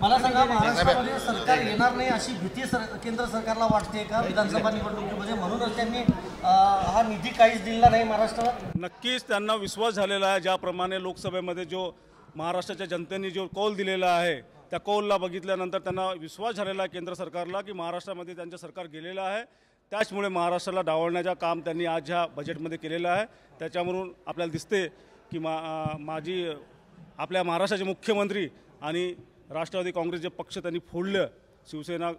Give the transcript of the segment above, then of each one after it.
मला सांगा, महाराष्ट्रामध्ये सरकार येणार नाही अशी भीती केंद्र सरकारला वाटते का विधानसभा निवडणुकीमध्ये? म्हणूनच त्यांनी हा निधी काहीच दिला नाही महाराष्ट्राला. नक्कीच त्यांना विश्वास झालेला आहे. ज्याप्रमाणे लोकसभेमध्ये जो महाराष्ट्राच्या जनतेने जो कौल दिलेला आहे त्या कौलला बघितल्यानंतर त्यांना विश्वास झालेला आहे केंद्र सरकारला की महाराष्ट्रामध्ये त्यांचं सरकार गेलेलं आहे. त्याचमुळे महाराष्ट्राला डावलण्याचं काम त्यांनी आज ह्या बजेटमध्ये केलेलं आहे. त्याच्यावरून आपल्याला दिसते की आपल्या महाराष्ट्राचे मुख्यमंत्री आणि राष्ट्रवादी काँग्रेस जे पक्ष त्यांनी फोडलं, शिवसेना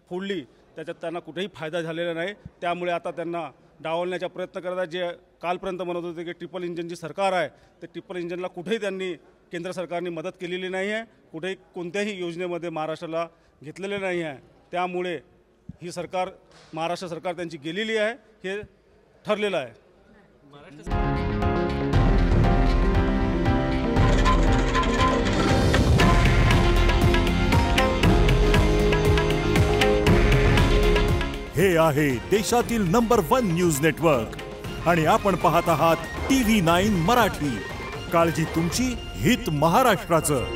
फोडली, त्याच्यात त्यांना कुठेही फायदा झालेला नाही. त्यामुळे आता त्यांना डावलण्याचा प्रयत्न करत आहेत. जे कालपर्यंत म्हणत होते की ट्रिपल इंजिनची सरकार आहे, ते ट्रिपल इंजिनला कुठेही त्यांनी केंद्र सरकारने मदत केलेली नाही आहे. कुठेही कोणत्याही योजनेमध्ये महाराष्ट्राला घेतलेले नाही आहे. त्यामुळे ही सरकार, महाराष्ट्र सरकार त्यांची गेलेली आहे हे ठरलेलं आहे. हे आहे देशातील नंबर 1 न्यूज नेटवर्क आणि आपण पाहत आहात TV9 मराठी. काळजी तुमची, हित महाराष्ट्राचं.